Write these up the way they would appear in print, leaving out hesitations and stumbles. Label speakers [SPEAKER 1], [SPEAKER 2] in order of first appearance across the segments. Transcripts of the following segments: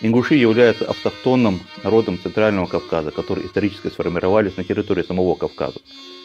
[SPEAKER 1] Ингуши являются автохтонным народом Центрального Кавказа, которые исторически сформировались на территории самого Кавказа.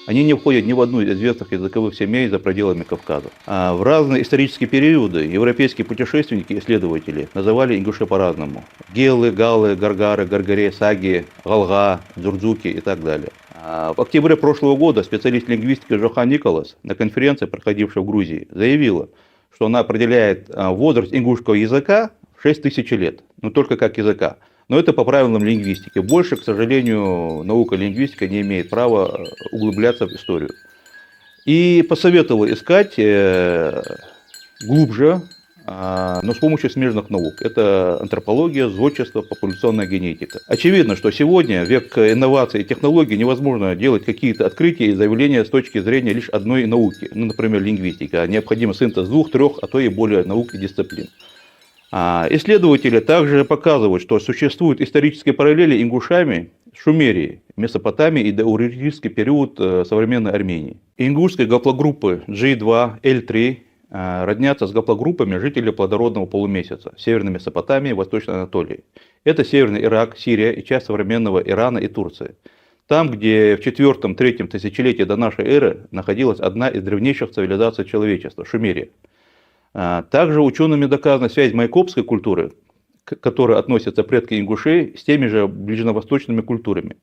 [SPEAKER 1] Они не входят ни в одну из известных языковых семей за пределами Кавказа. В разные исторические периоды европейские путешественники и исследователи называли ингушей по-разному. Гелы, галы, гаргары, гаргаре, саги, галга, дзурдзуки и так далее. В октябре прошлого года специалист лингвистики Жохан Николас на конференции, проходившей в Грузии, заявила, что она определяет возраст ингушского языка в 6000 лет, но только как языка. Но это по правилам лингвистики. Больше, к сожалению, наука лингвистика не имеет права углубляться в историю. И посоветовала искать глубже, но с помощью смежных наук. Это антропология, зодчество, популяционная генетика. Очевидно, что сегодня, век инноваций и технологий, невозможно делать какие-то открытия и заявления с точки зрения лишь одной науки, например, лингвистика. Необходим синтез 2, 3, а то и более наук и дисциплин. Исследователи также показывают, что существуют исторические параллели ингушами с Шумерией, Месопотамией и доурартический период современной Армении. Ингушские гаплогруппы G2, L3 роднятся с гаплогруппами жителей плодородного полумесяца в Северной Месопотамии и Восточной Анатолии. Это Северный Ирак, Сирия и часть современного Ирана и Турции. Там, где в 4-3 тысячелетии до нашей эры находилась одна из древнейших цивилизаций человечества – Шумерия. Также учеными доказана связь майкопской культуры, к которой относятся предки ингушей, с теми же ближневосточными культурами.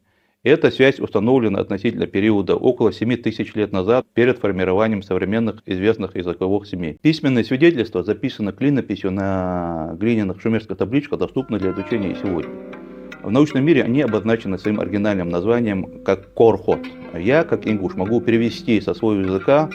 [SPEAKER 1] Эта связь установлена относительно периода около 7000 лет назад, перед формированием современных известных языковых семей. Письменные свидетельства записаны клинописью на глиняных шумерских табличках, доступны для изучения и сегодня. В научном мире они обозначены своим оригинальным названием как корхот. Я, как ингуш, могу перевести со своего языка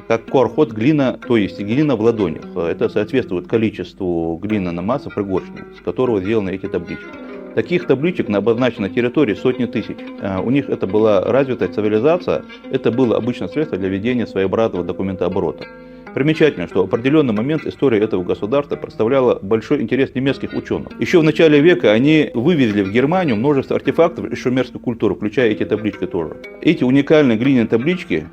[SPEAKER 1] как корхот глина, то есть глина в ладонях. Это соответствует количеству глины на массу пригоршни, с которого сделаны эти таблички. Таких табличек на обозначенной территории сотни тысяч. У них это была развитая цивилизация, это было обычное средство для ведения своеобразного документооборота. Примечательно, что в определенный момент история этого государства представляла большой интерес немецких ученых. Еще в начале века они вывезли в Германию множество артефактов из шумерской культуры, включая эти таблички тоже. Эти уникальные глиняные таблички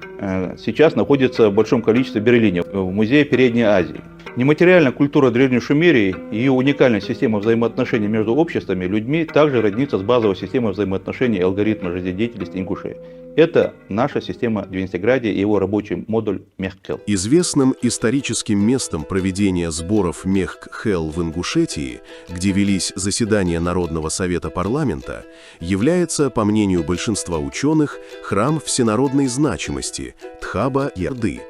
[SPEAKER 1] сейчас находятся в большом количестве в Берлине, в музее Передней Азии. Нематериальная культура Древней Шумерии и ее уникальная система взаимоотношений между обществами и людьми также роднится с базовой системой взаимоотношений и алгоритма жизнедеятельности ингушей. Это наша система Двинстиградия и его рабочий модуль Мехкел.
[SPEAKER 2] Известным историческим местом проведения сборов Мехкел в Ингушетии, где велись заседания Народного совета парламента, является, по мнению большинства ученых, храм всенародной значимости Тхаба-Ярды.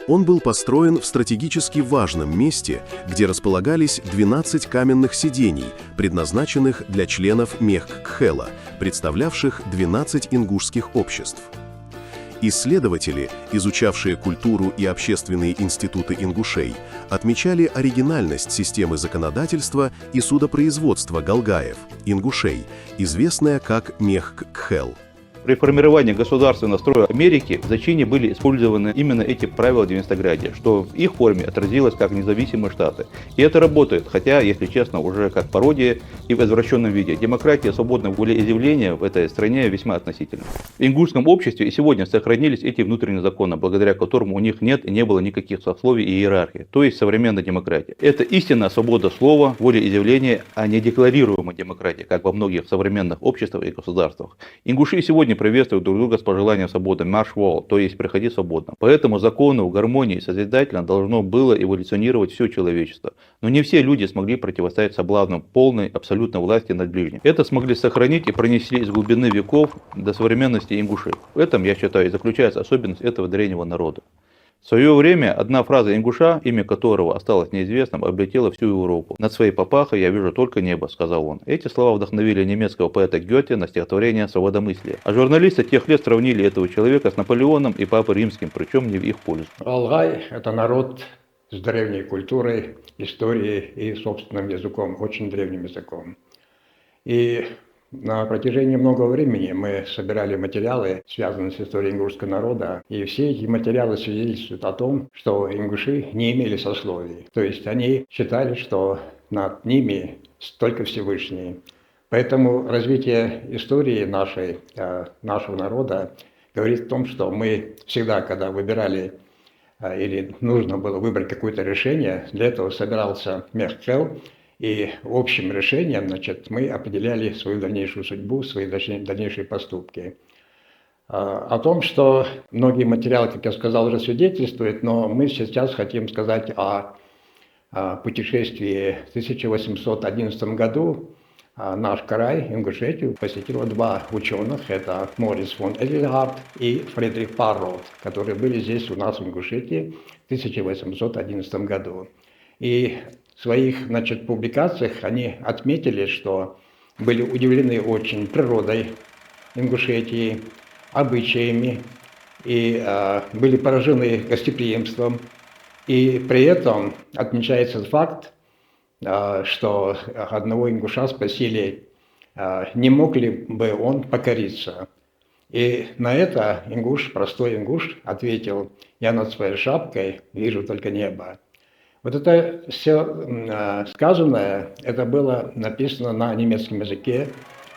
[SPEAKER 2] Он был построен в стратегически важном месте, где располагались 12 каменных сидений, предназначенных для членов Мехкхела, представлявших 12 ингушских обществ. Исследователи, изучавшие культуру и общественные институты ингушей, отмечали оригинальность системы законодательства и судопроизводства галгаев, ингушей, известная как Мехкхел.
[SPEAKER 1] При формировании государственного строя Америки в зачине были использованы именно эти правила Двинстиградия, что в их форме отразилось как независимые штаты. И это работает, хотя, если честно, уже как пародия и в извращенном виде. Демократия и свободное волеизъявление в этой стране весьма относительно. В ингушском обществе и сегодня сохранились эти внутренние законы, благодаря которым у них нет и не было никаких сословий и иерархии, то есть современная демократия. Это истинная свобода слова, волеизъявления, а не декларируемая демократия, как во многих современных обществах и государствах. Ингуши сегодня приветствуют друг друга с пожеланием свободы, march wall, то есть приходи свободно. Поэтому закону, гармонии и созидательно должно было эволюционировать все человечество. Но не все люди смогли противостоять соблазнам полной, абсолютной власти над ближним. Это смогли сохранить и пронесли из глубины веков до современности ингушей. В этом, я считаю, и заключается особенность этого древнего народа. В свое время одна фраза ингуша, имя которого осталось неизвестным, облетела всю Европу. «Над своей папахой я вижу только небо», — сказал он. Эти слова вдохновили немецкого поэта Гёте на стихотворение «Свободомыслие». А журналисты тех лет сравнили этого человека с Наполеоном и Папой Римским, причем не в их пользу.
[SPEAKER 3] Алгай – это народ с древней культурой, историей и собственным языком, очень древним языком. И на протяжении многого времени мы собирали материалы, связанные с историей ингушского народа, и все эти материалы свидетельствуют о том, что ингуши не имели сословий. То есть они считали, что над ними только Всевышний. Поэтому развитие истории нашего народа говорит о том, что мы всегда, когда выбирали или нужно было выбрать какое-то решение, для этого собирался Мехкел, И общим решением, значит, мы определяли свою дальнейшую судьбу, свои дальнейшие поступки. О том, что многие материалы, как я сказал, уже свидетельствуют, но мы сейчас хотим сказать о путешествии в 1811 году. Наш край, Ингушетию, посетило два ученых. Это Морис фон Эдельгард и Фридрих Паррот, которые были здесь у нас в Ингушетии в 1811 году. И в своих, значит, публикациях они отметили, что были удивлены очень природой Ингушетии, обычаями, и были поражены гостеприимством. И при этом отмечается факт, что одного ингуша спросили, не мог ли бы он покориться. И на это ингуш, простой ингуш, ответил: «Я над своей шапкой вижу только небо». Вот это все сказанное, это было написано на немецком языке.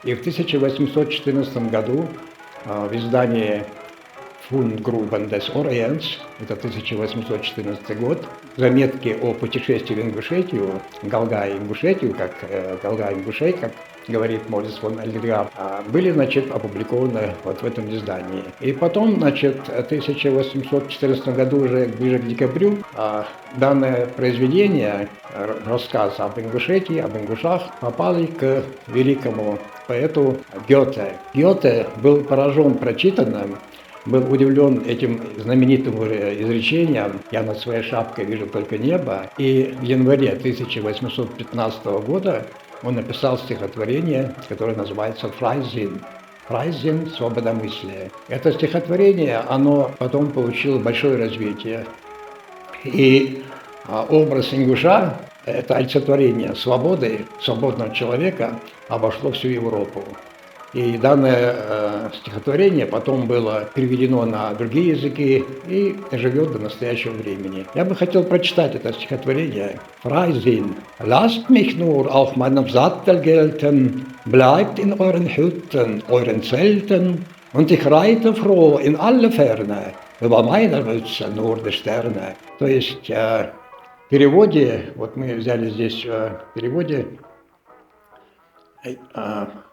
[SPEAKER 3] И в 1814 году в издании «Fundgruben des Orients», это 1814 год, заметки о путешествии в Ингушетию, Галга-Ингушетию, как Галга-Ингушей, как говорит Морис фон Эдельгард, были, значит, опубликованы вот в этом издании. И потом, значит, в 1814 году, уже ближе к декабрю, данное произведение, рассказ об Ингушетии, об ингушах, попали к великому поэту Гёте. Гёте был поражен прочитанным, был удивлен этим знаменитым изречением «Я над своей шапкой вижу только небо». И в январе 1815 года он написал стихотворение, которое называется «Фрайзин». «Фрайзин» – «Свободомыслие». Это стихотворение, оно потом получило большое развитие. И образ ингуша, это олицетворение свободы, свободного человека, обошло всю Европу. И данное стихотворение потом было переведено на другие языки и живет до настоящего времени. Я бы хотел прочитать это стихотворение. «Freisinn, lasst mich nur auf meinem Sattel gelten, bleibt in euren Hütten, euren Zelten, und ich reite froh in alle Ferne, über meiner Mütze nur die Sterne». То есть в переводе, вот мы взяли здесь в переводе,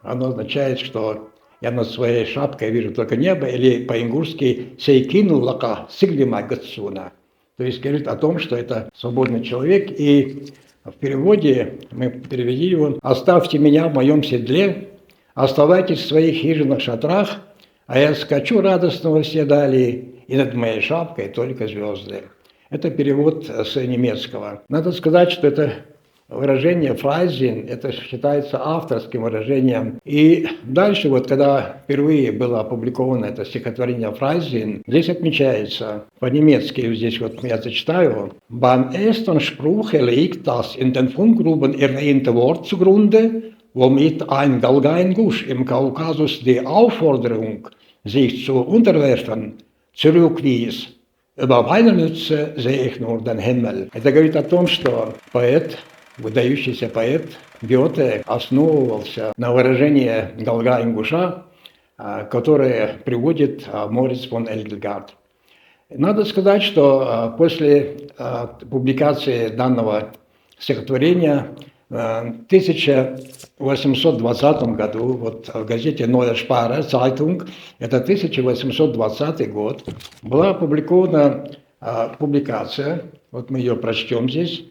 [SPEAKER 3] оно означает, что я над своей шапкой вижу только небо, или по-ингушски «сейкину лака сиглима гацуна». То есть говорит о том, что это свободный человек, и в переводе мы перевели его: «Оставьте меня в моем седле, оставайтесь в своих хижинах, шатрах, а я скачу радостно во все дали, и над моей шапкой только звезды». Это перевод с немецкого. Надо сказать, что это выражение «фрайзин», это считается авторским выражением. И дальше, вот когда впервые было опубликовано это стихотворение «Фрайзин», здесь отмечается, по-немецки, здесь вот я зачитаю: «Beim ersten Spruche liegt das in den Fundgruben erwähnte Wort zugrunde, womit ein Galgaingusch im Kaukasus die Aufforderung, sich zu unterwerfen, zurückwies. Über meine Mütze sehe ich nur den Himmel». Это говорит о том, что поэт, выдающийся поэт Гёте основывался на выражении Галга-Ингуша, которое приводит Морис фон Эдельгард. Надо сказать, что после публикации данного стихотворения в 1820 году, вот в газете Neue Sparer Zeitung, это 1820 год, была опубликована публикация, вот мы ее прочтем здесь,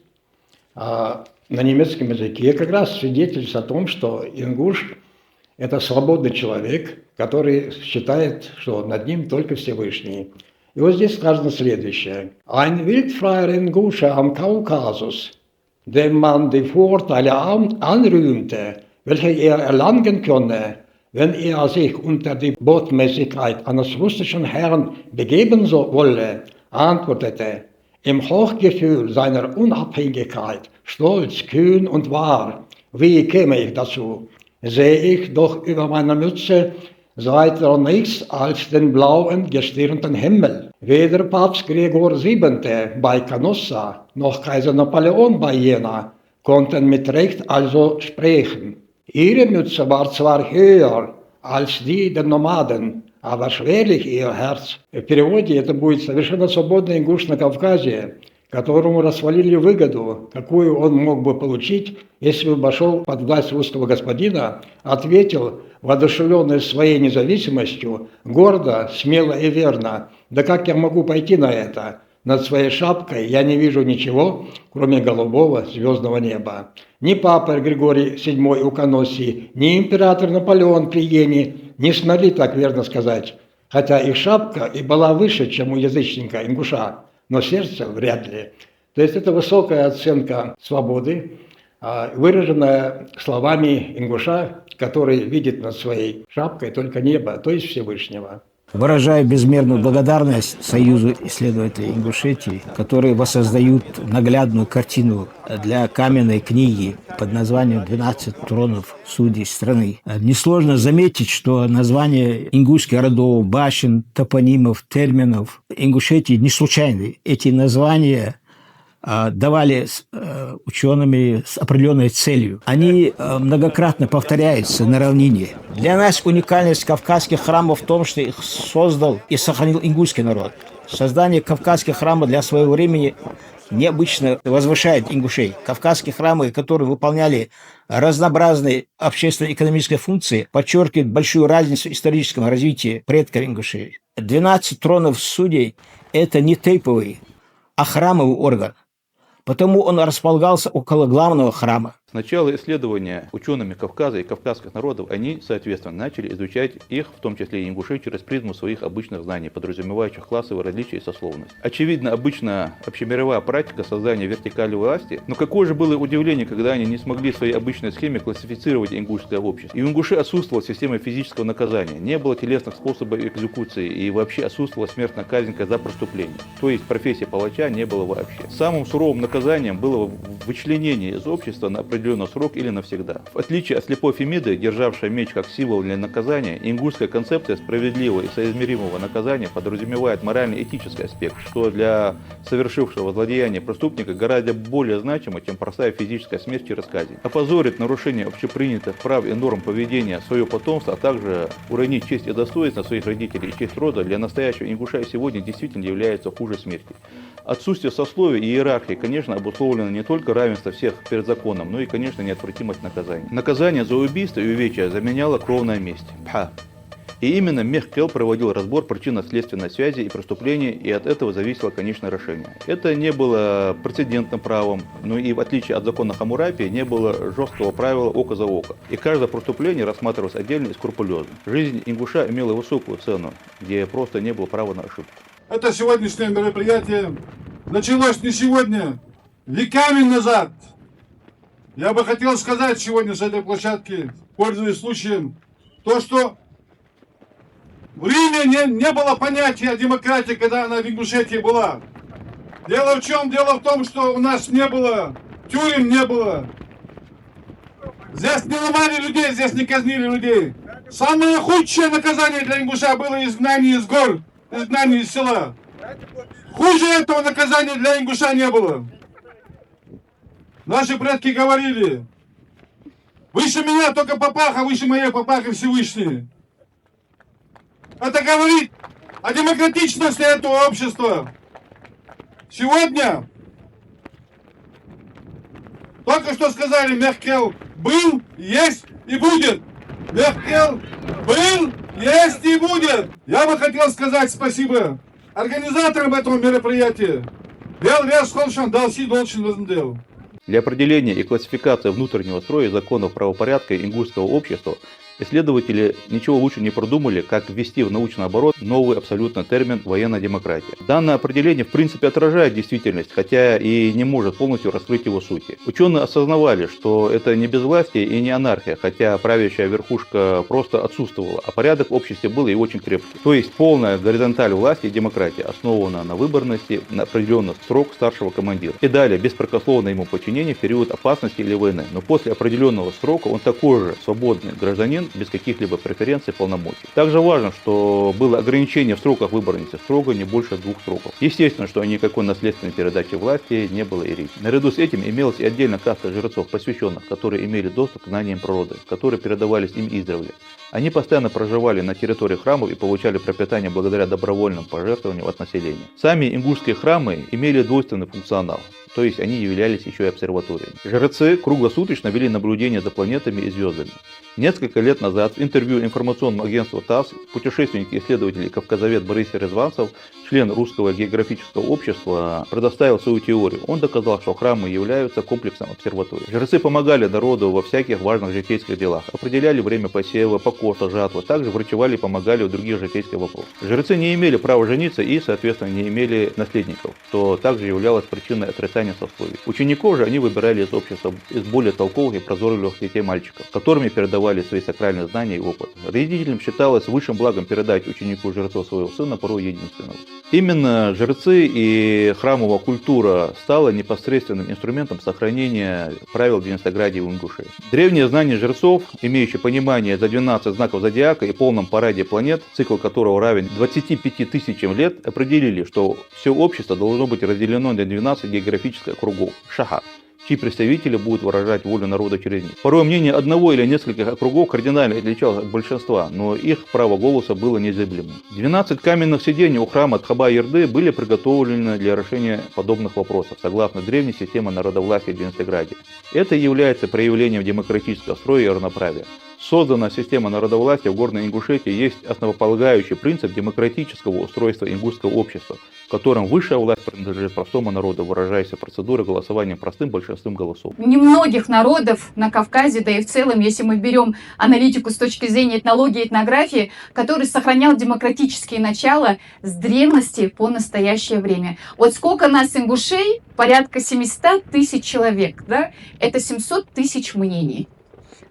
[SPEAKER 3] на немецком языке, как раз свидетельствует о том, что ингуш – это свободный человек, который считает, что над ним только Всевышний. И вот здесь сказано следующее. «Ein wildfreier Ingusche am Kaukasus, dem man die Vorteile anrühmte, welche er erlangen könne, wenn er sich unter die Botmäßigkeit eines russischen Herrn begeben wolle, antwortete: Im Hochgefühl seiner Unabhängigkeit, stolz, kühn und wahr, wie käme ich dazu, sehe ich doch über meiner Mütze weiter nichts als den blauen, gestirnten Himmel. Weder Papst Gregor VII. Bei Canossa noch Kaiser Napoleon bei Jena konnten mit Recht also sprechen. Ihre Mütze war zwar höher als die der Nomaden, aber schwerlich ihr Herz». В переводе это будет совершенно свободный ингуш на Кавказе, которому расхвалили выгоду, какую он мог бы получить, если бы пошел под власть русского господина, ответил, воодушевленный своей независимостью, гордо, смело и верно: «Да как я могу пойти на это? Над своей шапкой я не вижу ничего, кроме голубого звездного неба. Ни папа Григорий VII у Коносии, ни император Наполеон при Иене не смогли так верно сказать, хотя их шапка и была выше, чем у язычника ингуша, но сердце вряд ли». То есть это высокая оценка свободы, выраженная словами ингуша, который видит над своей шапкой только небо, то есть Всевышнего.
[SPEAKER 4] Выражаю безмерную благодарность Союзу исследователей Ингушетии, которые воссоздают наглядную картину для каменной книги под названием «12 тронов судей страны». Несложно заметить, что названия ингушских родов, башен, топонимов, терминов Ингушетии не случайны. Эти названия давали учеными с определенной целью. Они многократно повторяются на равнине. Для нас уникальность кавказских храмов в том, что их создал и сохранил ингушский народ. Создание кавказских храмов для своего времени необычно возвышает ингушей. Кавказские храмы, которые выполняли разнообразные общественно-экономические функции, подчеркивают большую разницу в историческом развитии предков ингушей. 12 тронов судей – это не тейповый, а храмовый орган. Потому он располагался около главного храма.
[SPEAKER 1] С начала исследования учеными Кавказа и кавказских народов они, соответственно, начали изучать их, в том числе и ингушей, через призму своих обычных знаний, подразумевающих классовые различия и сословность. Очевидно, обычно общемировая практика создания вертикали власти, но какое же было удивление, когда они не смогли в своей обычной схеме классифицировать ингушское общество. И у ингушей отсутствовала система физического наказания, не было телесных способов экзекуции и вообще отсутствовала смертная казнь за преступление. То есть профессии палача не было вообще. Самым суровым наказанием было вычленение из общества на определенный срок или навсегда. В отличие от слепой Фемиды, державшей меч как символ для наказания, ингушская концепция справедливого и соизмеримого наказания подразумевает морально-этический аспект, что для совершившего злодеяние преступника гораздо более значимо, чем простая физическая смерть через казнь. Опозорить нарушение общепринятых прав и норм поведения свое потомство, а также уронить честь и достоинство своих родителей и честь рода для настоящего ингуша сегодня действительно является хуже смерти. Отсутствие сословий и иерархии, конечно, обусловлено не только равенством всех перед законом, но и, конечно, неотвратимость наказания. Наказание за убийство и увечья заменяло кровная месть. Пха. И именно Мех Хел проводил разбор причинно-следственной связи и преступлений, и от этого зависело конечное решение. Это не было прецедентным правом, но и в отличие от закона Хаммурапи не было жесткого правила око за око. И каждое преступление рассматривалось отдельно и скрупулезно. Жизнь ингуша имела высокую цену, где просто не было права на ошибку.
[SPEAKER 5] Это сегодняшнее мероприятие началось не сегодня, веками назад. Я бы хотел сказать сегодня с этой площадки, пользуясь случаем, то, что в Риме не было понятия о демократии, когда она в Ингушетии была. Дело в чем? Дело в том, что у нас не было, тюрем не было. Здесь не ломали людей, здесь не казнили людей. Самое худшее наказание для ингуша было изгнание из гор, изгнание из села. Хуже этого наказания для ингуша не было. Наши предки говорили: выше меня только папаха, выше моей папахи Всевышний. Это говорит о демократичности этого общества. Сегодня, только что сказали, Мех Хел был, есть и будет. Мех Хел был, есть и будет. Я бы хотел сказать спасибо организаторам этого мероприятия.
[SPEAKER 1] Для определения и классификации внутреннего строя и законов правопорядка ингушского общества исследователи ничего лучше не продумали, как ввести в научный оборот новый абсолютно термин «военная демократия». Данное определение в принципе отражает действительность, хотя и не может полностью раскрыть его сути. Ученые осознавали, что это не безвластие и не анархия, хотя правящая верхушка просто отсутствовала, а порядок в обществе был и очень крепкий. То есть полная горизонталь власти и демократии основана на выборности на определенный срок старшего командира. И далее беспрекословное ему подчинение в период опасности или войны. Но после определенного срока он такой же свободный гражданин, член без каких-либо преференций и полномочий. Также важно, что было ограничение в сроках выборности, строго не больше 2 сроков. Естественно, что никакой наследственной передачи власти не было и речи. Наряду с этим имелась и отдельная каста жрецов, посвященных, которые имели доступ к знаниям природы, которые передавались им издревле. Они постоянно проживали на территории храмов и получали пропитание благодаря добровольным пожертвованиям от населения. Сами ингушские храмы имели двойственный функционал, то есть они являлись еще и обсерваториями. Жрецы круглосуточно вели наблюдение за планетами и звездами. Несколько лет назад в интервью информационному агентству ТАСС путешественник и исследователь кавказовед Борис Резванцев, член Русского географического общества, предоставил свою теорию. Он доказал, что храмы являются комплексом обсерваторий. Жрецы помогали народу во всяких важных житейских делах, определяли время посева, покоса, жатвы, также врачевали и помогали в других житейских вопросах. Жрецы не имели права жениться и, соответственно, не имели наследников, что также являлось причиной отрицания сословий. Учеников же они выбирали из общества из более толковых и прозорливых детей мальчиков, которыми передавали свои сакральные знания и опыт. Родителям считалось высшим благом передать ученику жрецов своего сына, порой единственного. Именно жрецы и храмовая культура стала непосредственным инструментом сохранения правил девятнадцатиградия в Ингушетии. Древние знания жрецов, имеющие понимание за 12 знаков зодиака и полном параде планет, цикл которого равен 25 тысячам лет, определили, что все общество должно быть разделено на 12 географических округов – шаха, чьи представители будут выражать волю народа через них. Порой мнение одного или нескольких округов кардинально отличалось от большинства, но их право голоса было незыблемым. 12 каменных сидений у храма Тхаба-Ерды были приготовлены для решения подобных вопросов, согласно древней системе народовластия в Девятнадцатиградии. Это является проявлением демократического строя и равноправия. Созданная система народовластия в Горной Ингушетии есть основополагающий принцип демократического устройства ингушского общества, в котором высшая власть принадлежит простому народу, выражаясь процедурой голосования простым большинством голосов.
[SPEAKER 6] Немногих народов на Кавказе, да и в целом, если мы берем аналитику с точки зрения этнологии и этнографии, который сохранял демократические начала с древности по настоящее время. Вот сколько нас ингушей? Порядка 700 тысяч человек, да? Это 700 тысяч мнений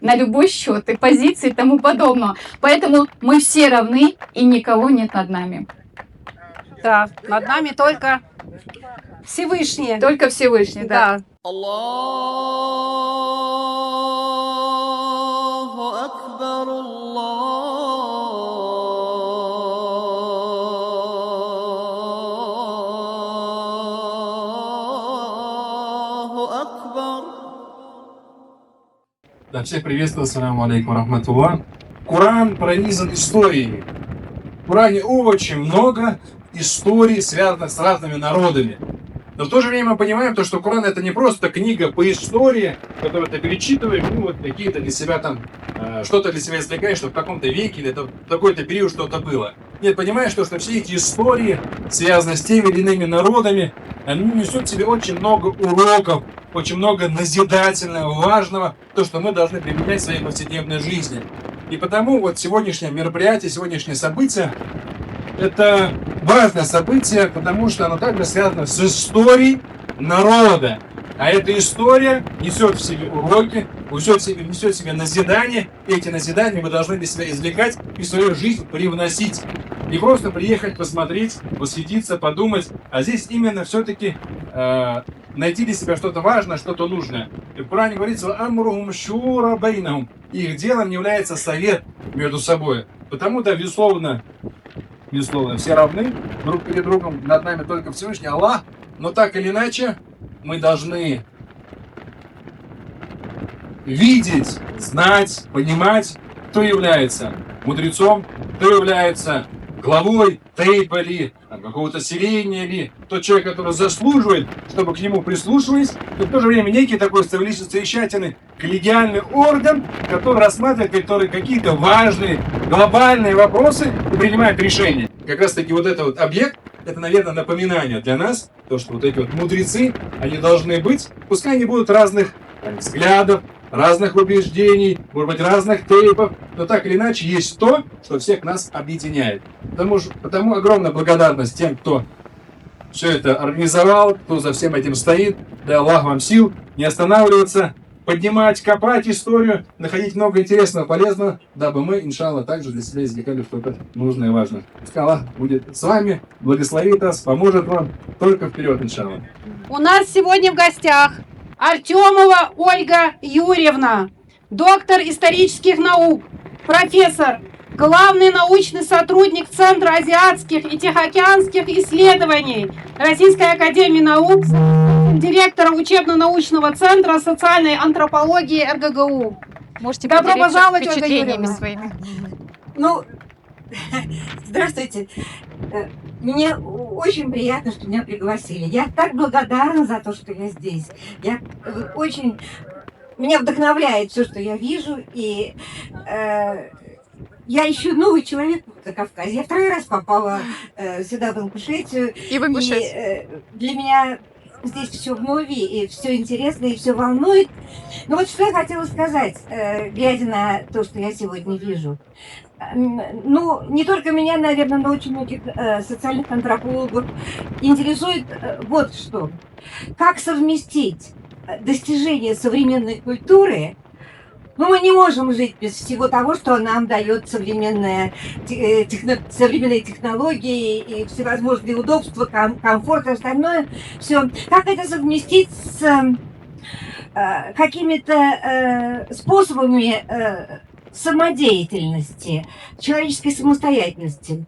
[SPEAKER 6] на любой счет и позиции и тому подобное. Поэтому мы все равны и никого нет над нами.
[SPEAKER 7] Да, над нами только Всевышний.
[SPEAKER 6] Только Всевышний, да.
[SPEAKER 8] Аллаху Акбар, Аллаху Акбар.
[SPEAKER 9] Да, всех приветствую, ассаламу алейкум рахматуллах. Коран пронизан историей. В Коране очень много историй, связанных с разными народами. Но в то же время мы понимаем, то, что Коран это не просто книга по истории, которую ты перечитываешь, ну вот какие-то для себя там, что-то для себя извлекаешь, что в каком-то веке или в такой-то период что-то было. Нет, понимаешь, что все эти истории, связанные с теми или иными народами, они несут в себе очень много уроков, очень много назидательного, важного, то, что мы должны применять в своей повседневной жизни. И потому вот сегодняшнее мероприятие, сегодняшнее событие, это важное событие, потому что оно также связано с историей народа. А эта история несет в себе уроки, несет в себе назидания. И эти назидания мы должны для себя извлекать и в свою жизнь привносить. Не просто приехать, посмотреть, восхититься, подумать, а здесь именно все-таки найти для себя что-то важное, что-то нужное. И в Коране говорится: «Амрухум шура байнахум». Их делом является совет между собой. Потому, да, безусловно, все равны друг перед другом, над нами только Всевышний Аллах, но так или иначе мы должны видеть, знать, понимать, кто является мудрецом, кто является главой тейпа ли, какого-то селения ли, тот человек, который заслуживает, чтобы к нему прислушивались, но в то же время некий такой совещательный коллегиальный орган, который рассматривает какие-то важные глобальные вопросы и принимает решения. Как раз таки вот этот вот объект, это, наверное, напоминание для нас, то, что вот эти вот мудрецы, они должны быть, пускай они будут разных взглядов, разных убеждений, может быть, разных тейпов, но так или иначе есть то, что всех нас объединяет. Потому огромная благодарность тем, кто все это организовал, кто за всем этим стоит. Да Аллах вам сил не останавливаться, поднимать, копать историю, находить много интересного, полезного, дабы мы, иншаллах, также для себя извлекали что-то нужное и важное. Пускай Аллах будет с вами, благословит вас, поможет вам. Только вперед, иншаллах.
[SPEAKER 7] У нас сегодня в гостях Артемова Ольга Юрьевна, доктор исторических наук, профессор, главный научный сотрудник Центра азиатских и тихоокеанских исследований Российской академии наук, директора учебно-научного центра социальной антропологии РГГУ.
[SPEAKER 6] Можете
[SPEAKER 7] Добро
[SPEAKER 6] поделиться
[SPEAKER 7] пожаловать, Ольга
[SPEAKER 6] впечатлениями
[SPEAKER 7] Юрьевна.
[SPEAKER 6] своими.
[SPEAKER 10] Ну, здравствуйте. Мне очень приятно, что меня пригласили. Я так благодарна за то, что я здесь. Я очень... Меня вдохновляет все, что я вижу, и я ищу новый человек на Кавказе. Я второй раз попала сюда, в Ингушетию.
[SPEAKER 6] И в Ингушетию.
[SPEAKER 10] И для меня здесь все вновь, и все интересно, и все волнует. Но вот что я хотела сказать, глядя на то, что я сегодня вижу. Ну, не только меня, наверное, но очень многих социальных антропологов интересует вот что. Как совместить достижения современной культуры. Ну, мы не можем жить без всего того, что нам дает современные технологии и всевозможные удобства, комфорт и остальное. Все. Как это совместить с какими-то способами самодеятельности, человеческой самостоятельности?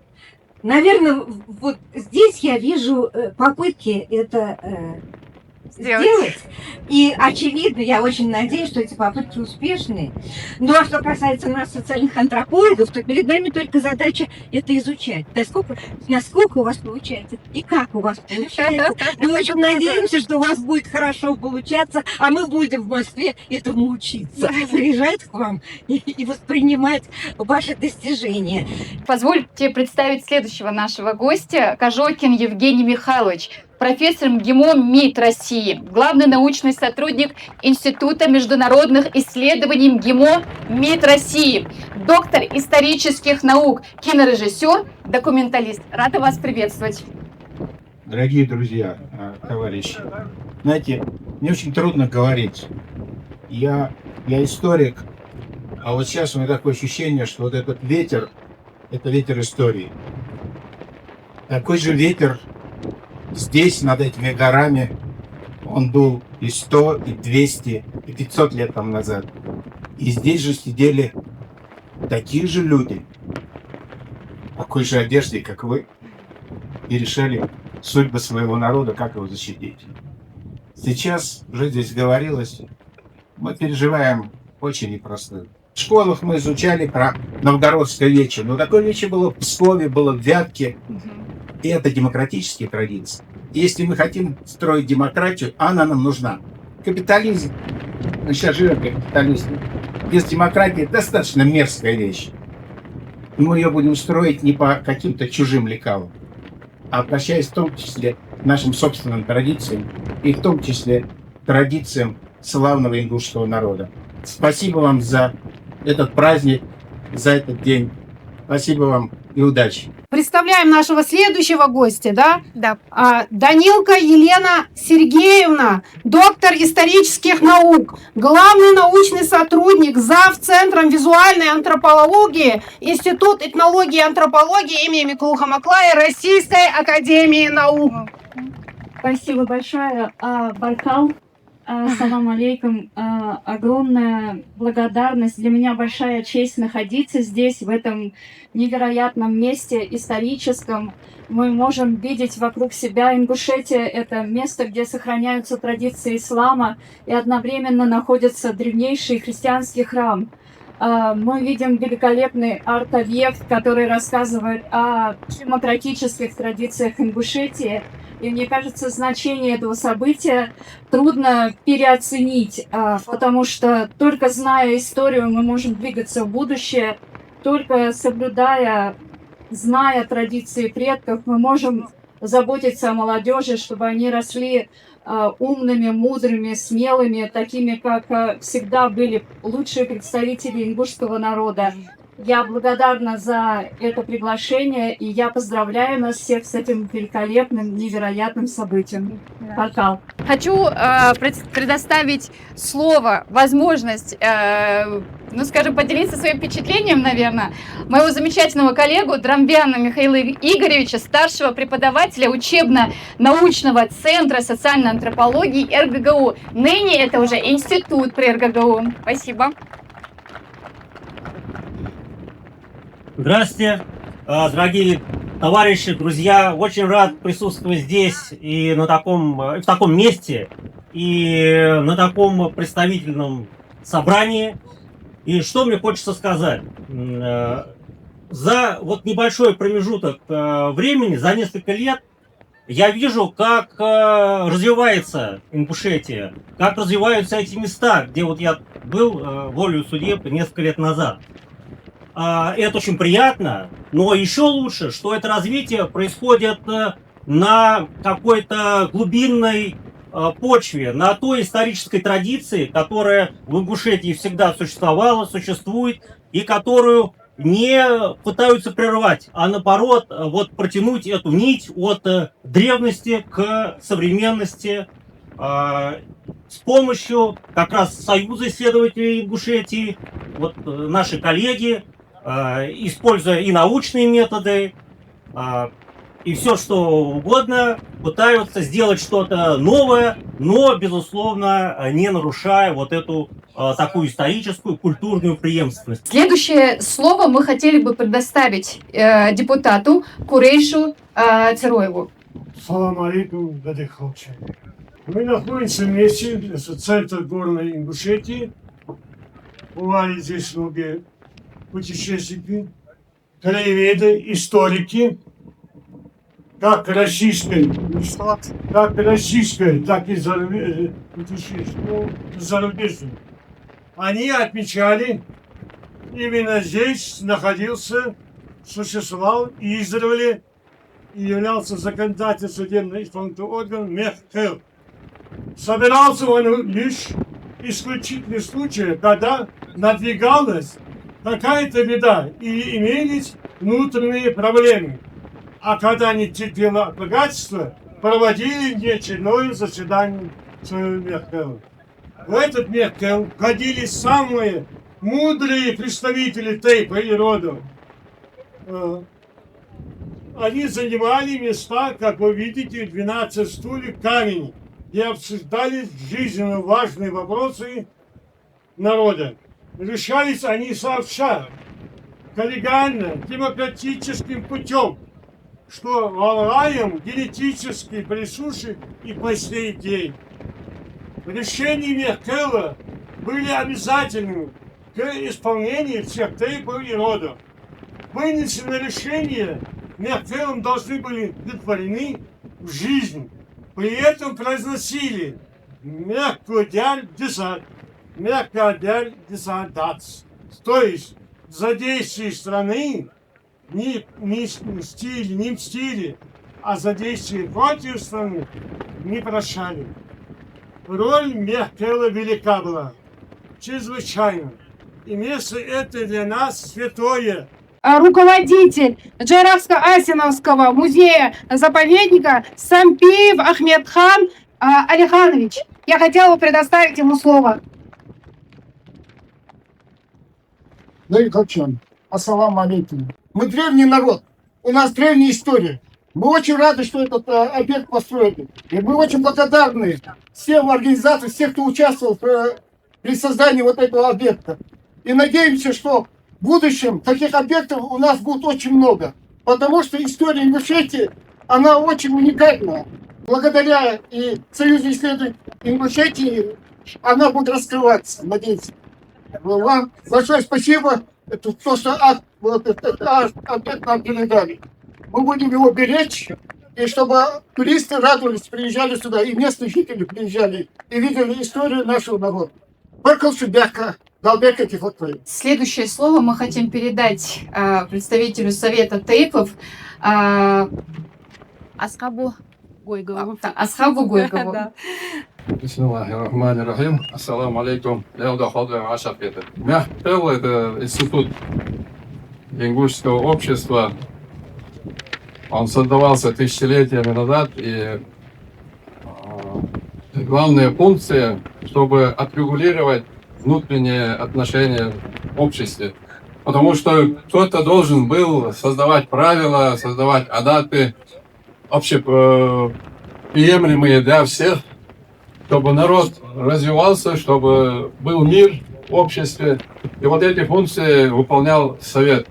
[SPEAKER 10] Наверное, вот здесь я вижу попытки это сделать. И очевидно, я очень надеюсь, что эти попытки успешны. Ну а что касается нас, социальных антропологов, то перед нами только задача это изучать. Насколько у вас получается и как у вас получается. Мы очень надеемся, что у вас будет хорошо получаться, а мы будем в Москве этому учиться. Приезжать к вам и воспринимать ваши достижения.
[SPEAKER 6] Позвольте представить следующего нашего гостя. Кожокин Евгений Михайлович, профессор МГИМО МИД России, главный научный сотрудник Института международных исследований МГИМО МИД России, доктор исторических наук, кинорежиссер, документалист. Рада вас приветствовать.
[SPEAKER 11] Дорогие друзья, товарищи, знаете, мне очень трудно говорить. Я историк, а вот сейчас у меня такое ощущение, что вот этот ветер, это ветер истории. Такой же ветер здесь, над этими горами, он дул и 100, и 200, и 500 лет тому назад. И здесь же сидели такие же люди, в такой же одежде, как вы, и решали судьбы своего народа, как его защитить. Сейчас уже здесь говорилось, мы переживаем очень непростую. В школах мы изучали про новгородское вече, но такое вече было в Пскове, было в Вятке. И это демократические традиции. Если мы хотим строить демократию, она нам нужна. Капитализм. Мы сейчас живем в капитализме. Без демократии достаточно мерзкая вещь. И мы ее будем строить не по каким-то чужим лекалам, а обращаясь в том числе к нашим собственным традициям и в том числе традициям славного ингушского народа. Спасибо вам за этот праздник, за этот день. Спасибо вам и удачи.
[SPEAKER 7] Представляем нашего следующего гостя, да?
[SPEAKER 6] Да.
[SPEAKER 7] Данилка Елена Сергеевна, доктор исторических наук, главный научный сотрудник, зав. Центром визуальной антропологии, Институт этнологии и антропологии имени Миклуха Маклая Российской академии наук.
[SPEAKER 12] Спасибо большое, Баркал. Ассаламу алейкум. Огромная благодарность. Для меня большая честь находиться здесь, в этом невероятном месте историческом. Мы можем видеть вокруг себя Ингушетия. Это место, где сохраняются традиции ислама и одновременно находится древнейший христианский храм. Мы видим великолепный арт-объект, который рассказывает о демократических традициях Ингушетии. И мне кажется, значение этого события трудно переоценить, потому что только зная историю, мы можем двигаться в будущее, только соблюдая, зная традиции предков, мы можем заботиться о молодежи, чтобы они росли умными, мудрыми, смелыми, такими, как всегда были лучшие представители ингушского народа. Я благодарна за это приглашение, и я поздравляю нас всех с этим великолепным, невероятным событием. Баркал.
[SPEAKER 6] Хочу предоставить слово, возможность, поделиться своим впечатлением, наверное, моего замечательного коллегу Драмбяна Михаила Игоревича, старшего преподавателя учебно-научного центра социальной антропологии РГГУ. Ныне это уже институт при РГГУ. Спасибо.
[SPEAKER 13] Здравствуйте, дорогие товарищи, друзья. Очень рад присутствовать здесь и в таком месте, и на таком представительном собрании. И что мне хочется сказать? За вот небольшой промежуток времени, за несколько лет, я вижу, как развивается Ингушетия, как развиваются эти места, где вот я был волею судеб несколько лет назад. Это очень приятно, но еще лучше, что это развитие происходит на какой-то глубинной почве, на той исторической традиции, которая в Ингушетии всегда существовала, существует, и которую не пытаются прервать, а наоборот, вот протянуть эту нить от древности к современности с помощью как раз Союза исследователей Ингушетии, вот наши коллеги, используя и научные методы, и все что угодно, пытаются сделать что-то новое, но, безусловно, не нарушая вот эту такую историческую, культурную преемственность.
[SPEAKER 6] Следующее слово мы хотели бы предоставить депутату Курейшу Цероеву.
[SPEAKER 14] Салам алейкум, Дадыхалча. Мы находимся в месте, это центр горной Ингушетии. Бывали здесь многие путешественники, краеведы, историки, как российской, так и зарубежной. Они отмечали, именно здесь находился, существовал и издревле и являлся законодательным судебным исполнительным органом Мехкел. Собирался он лишь исключительный случай, когда надвигалась какая-то беда и имелись внутренние проблемы. А когда они терпели отлагательство, проводили неочередное заседание своего Мехкела. В этот Мехкел входили самые мудрые представители Тейпа и рода. Они занимали места, как вы видите, 12 стульев камень, где обсуждались жизненно важные вопросы народа. Решались они сообща, коллегиально, демократическим путем, что Валаем генетически присущи и по сей день. Решения Мехкела были обязательными к исполнению всех тейпов и родов. Вынесенные решения Мехкелом должны были претворены в жизнь. При этом произносили Мехкодяль десант, Мехкодяль десантац. То есть за действия страны не мстили, а за действия против страны не прощали. Роль Мехкела велика была, чрезвычайно. И место это для нас святое.
[SPEAKER 7] Руководитель Джайравско-Асиновского музея-заповедника Сампиев Ахмедхан Алиханович. Я хотела бы предоставить ему слово.
[SPEAKER 15] Дайхалчан, ассаламу алейкум. Мы древний народ, у нас древняя история. Мы очень рады, что этот объект построили. И мы очень благодарны всем организациям, всем, кто участвовал при создании вот этого объекта. И надеемся, что в будущем таких объектов у нас будет очень много. Потому что история Ингушетии, она очень уникальна. Благодаря и Союзу исследователей Ингушетии она будет раскрываться, надеюсь. Вам большое спасибо, то, что объект нам передали. Мы будем его беречь, и чтобы туристы радовались, приезжали сюда, и местные жители приезжали, и видели историю нашего народа.
[SPEAKER 6] Следующее слово мы хотим передать представителю Совета Тейпов Асхабу Гойгову. Асхабу Гойгову.
[SPEAKER 16] Бисмиллахир-рахманир-рахим. Ассаламу алейкум. Мехкел – это институт ингушского общества. Он создавался тысячелетиями назад, и главная функция, чтобы отрегулировать внутренние отношения в обществе. Потому что кто-то должен был создавать правила, создавать адаты, общеприемлемые для всех, чтобы народ развивался, чтобы был мир в обществе. И вот эти функции выполнял Совет.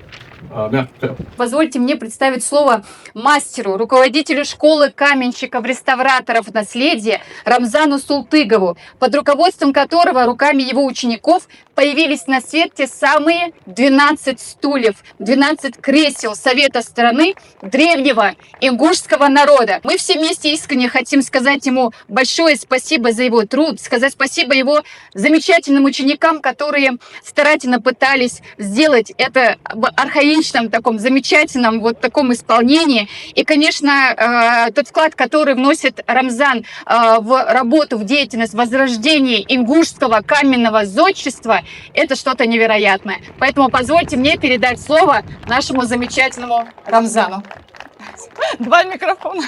[SPEAKER 16] мягких.
[SPEAKER 6] Позвольте мне представить слово мастеру, руководителю школы каменщиков-реставраторов наследия Рамзану Султыгову, под руководством которого руками его учеников появились на свет те самые 12 стульев, 12 кресел Совета страны древнего ингушского народа. Мы все вместе искренне хотим сказать ему большое спасибо за его труд, сказать спасибо его замечательным ученикам, которые старательно пытались сделать это в архаичном, таком замечательном вот таком исполнении. И, конечно, тот вклад, который вносит Рамзан в работу, в деятельность возрождения ингушского каменного зодчества, это что-то невероятное. Поэтому позвольте мне передать слово нашему замечательному Рамзану. Два микрофона.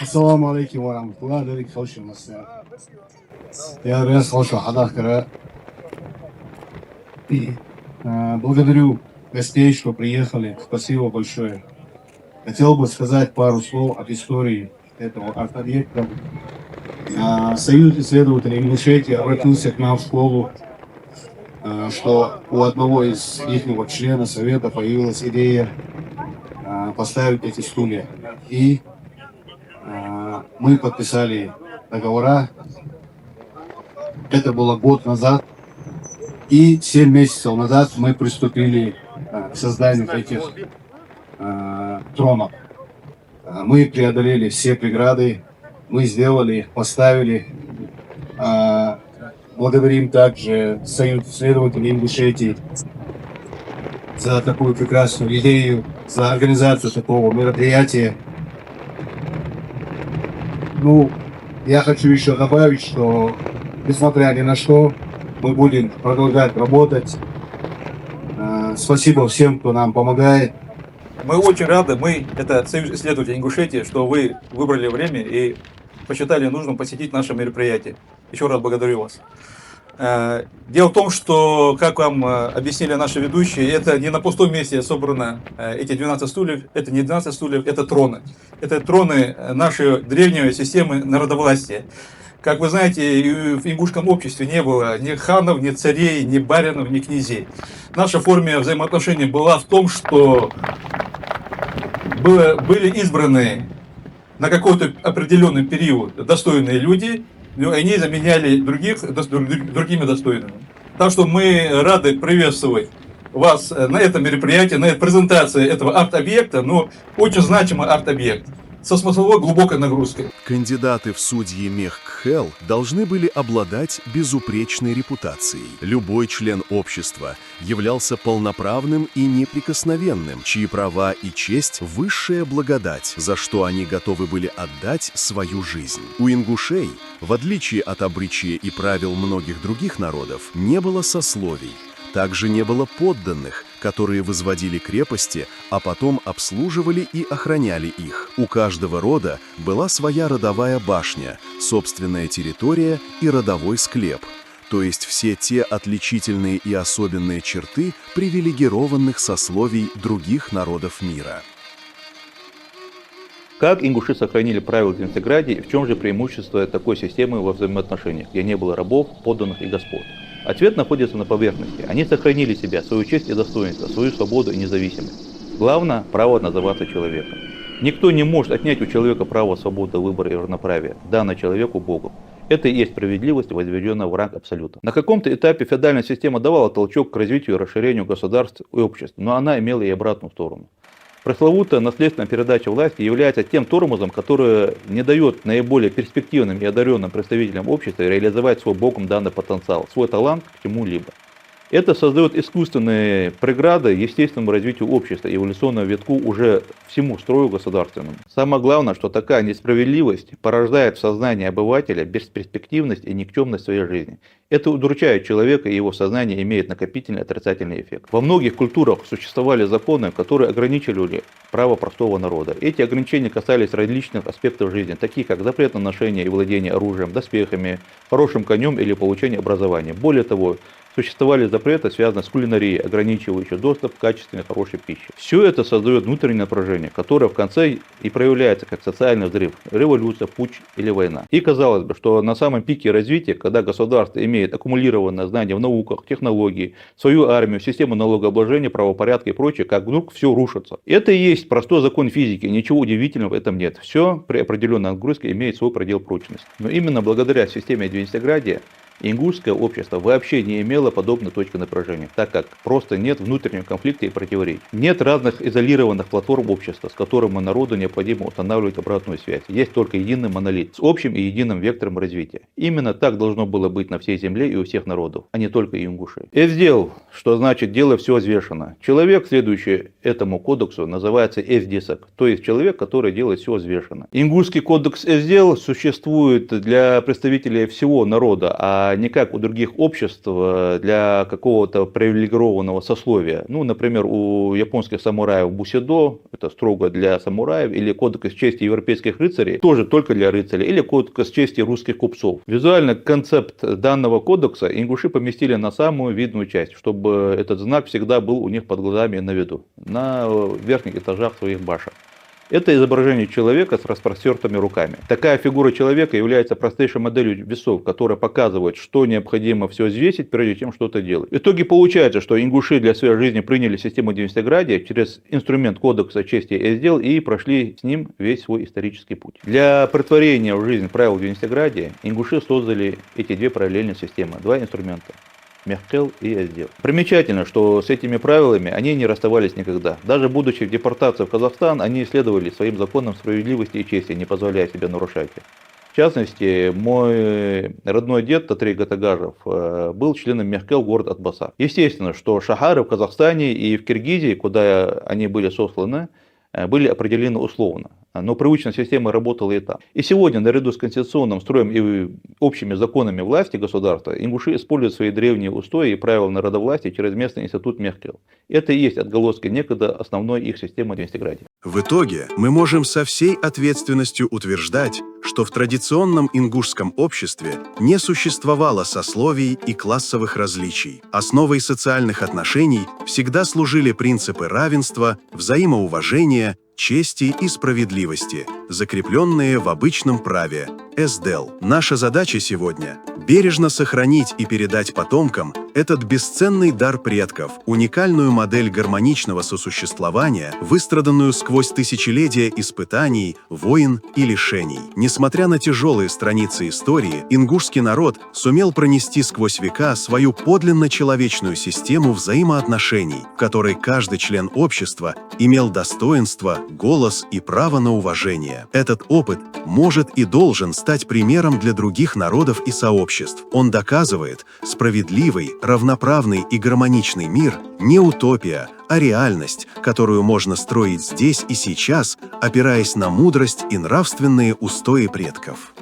[SPEAKER 17] Ассаламу алейкум ва рахматуллахи ва баракатуху. Я слушаю Хадахкара. Благодарю гостей, что приехали. Спасибо большое. Хотел бы сказать пару слов об истории этого арт-объекта. Союз исследователей Ингушетии обратился к нам в школу, что у одного из их членов совета появилась идея поставить эти стулья. И мы подписали договора. Это было год назад. И 7 месяцев назад мы приступили к созданию этих тронов. Мы преодолели все преграды, мы сделали, поставили. Благодарим также Союз исследователей Ингушетии за такую прекрасную идею, за организацию такого мероприятия. Ну, я хочу еще добавить, что несмотря ни на что, мы будем продолжать работать. Спасибо всем, кто нам помогает.
[SPEAKER 18] Мы очень рады, это Союз исследователей Ингушетии, что вы выбрали время и посчитали нужным посетить наше мероприятие. Еще раз благодарю вас. Дело в том, что, как вам объяснили наши ведущие, это не на пустом месте собрано эти 12 стульев, это не 12 стульев, это троны. Это троны нашей древней системы народовластия. Как вы знаете, в ингушском обществе не было ни ханов, ни царей, ни баринов, ни князей. Наша форма взаимоотношений была в том, что были избраны на какой-то определенный период достойные люди, но они заменяли других другими достойными. Так что мы рады приветствовать вас на этом мероприятии, на презентации этого арт-объекта, но очень значимый арт-объект со смысловой глубокой нагрузкой.
[SPEAKER 2] Кандидаты в судьи Мехк-Хелл должны были обладать безупречной репутацией. Любой член общества являлся полноправным и неприкосновенным, чьи права и честь – высшая благодать, за что они готовы были отдать свою жизнь. У ингушей, в отличие от обычая и правил многих других народов, не было сословий. Также не было подданных, которые возводили крепости, а потом обслуживали и охраняли их. У каждого рода была своя родовая башня, собственная территория и родовой склеп, то есть все те отличительные и особенные черты привилегированных сословий других народов мира.
[SPEAKER 1] Как ингуши сохранили правила в Зеленограде и в чем же преимущество такой системы во взаимоотношениях, где не было рабов, подданных и господ? Ответ находится на поверхности. Они сохранили себя, свою честь и достоинство, свою свободу и независимость. Главное – право называться человеком. Никто не может отнять у человека право свободы выбора и равноправия, данное человеку Богом. Это и есть справедливость, возведенная в ранг абсолюта. На каком-то этапе феодальная система давала толчок к развитию и расширению государств и обществ, но она имела и обратную сторону. Пресловутая наследственная передача власти является тем тормозом, который не дает наиболее перспективным и одаренным представителям общества реализовать свой Богом данный потенциал, свой талант к чему-либо. Это создает искусственные преграды естественному развитию общества, эволюционному витку уже всему строю государственному. Самое главное, что такая несправедливость порождает в сознании обывателя бесперспективность и никчемность своей жизни. Это удручает человека, и его сознание имеет накопительный отрицательный эффект. Во многих культурах существовали законы, которые ограничивали право простого народа. Эти ограничения касались различных аспектов жизни, таких как запрет на ношение и владение оружием, доспехами, хорошим конем или получение образования. Более того, существовали запреты запрета связаны с кулинарией, ограничивающей доступ к качественной хорошей пище. Все это создает внутреннее напряжение, которое в конце и проявляется как социальный взрыв, революция, путч или война. И казалось бы, что на самом пике развития, когда государство имеет аккумулированное знание в науках, технологии, свою армию, систему налогообложения, правопорядка и прочее, как вдруг все рушится. Это и есть простой закон физики, ничего удивительного в этом нет. Все при определенной нагрузке имеет свой предел прочности. Но именно благодаря системе Виноградия ингушское общество вообще не имело подобной точки напряжения, так как просто нет внутреннего конфликта и противоречий. Нет разных изолированных платформ общества, с которыми народу необходимо устанавливать обратную связь. Есть только единый монолит с общим и единым вектором развития. Именно так должно было быть на всей земле и у всех народов, а не только ингушей. Эздел, что значит дело все взвешено. Человек, следующий этому кодексу, называется эздесок, то есть человек, который делает все взвешено. Ингушский кодекс эздел существует для представителей всего народа, а не как у других обществ для какого-то привилегированного сословия. Ну, например, у японских самураев бусидо, это строго для самураев, или кодекс чести европейских рыцарей, тоже только для рыцарей, или кодекс чести русских купцов. Визуально концепт данного кодекса ингуши поместили на самую видную часть, чтобы этот знак всегда был у них под глазами и на виду, на верхних этажах своих башен. Это изображение человека с распростертыми руками. Такая фигура человека является простейшей моделью весов, которая показывает, что необходимо все взвесить, прежде чем что-то делать. В итоге получается, что ингуши для своей жизни приняли систему Виноградия через инструмент кодекса чести и эздел и прошли с ним весь свой исторический путь. Для претворения в жизнь правил Виноградия ингуши создали эти две параллельные системы, два инструмента. Мехкел и эздел. Примечательно, что с этими правилами они не расставались никогда. Даже будучи в депортации в Казахстан, они следовали своим законам справедливости и чести, не позволяя себе нарушать их. В частности, мой родной дед Татрей Гатагажев был членом Мехкел города Атбаса. Естественно, что шахары в Казахстане и в Киргизии, куда они были сосланы, были определены условно. Но привычная система работала и там. И сегодня, наряду с конституционным строем и общими законами власти государства, ингуши используют свои древние устои и правила народовластия через местный институт Мехкел. Это и есть отголоски некогда основной их системы Виноградия.
[SPEAKER 2] В итоге мы можем со всей ответственностью утверждать, что в традиционном ингушском обществе не существовало сословий и классовых различий. Основой социальных отношений всегда служили принципы равенства, взаимоуважения, чести и справедливости, закрепленные в обычном праве эздел. Наша задача сегодня – бережно сохранить и передать потомкам этот бесценный дар предков, уникальную модель гармоничного сосуществования, выстраданную сквозь тысячелетия испытаний, войн и лишений. Несмотря на тяжелые страницы истории, ингушский народ сумел пронести сквозь века свою подлинно человечную систему взаимоотношений, в которой каждый член общества имел достоинство, голос и право на уважение. Этот опыт может и должен стать примером для других народов и сообществ. Он доказывает, справедливый, равноправный и гармоничный мир не утопия, а реальность, которую можно строить здесь и сейчас, опираясь на мудрость и нравственные устои предков.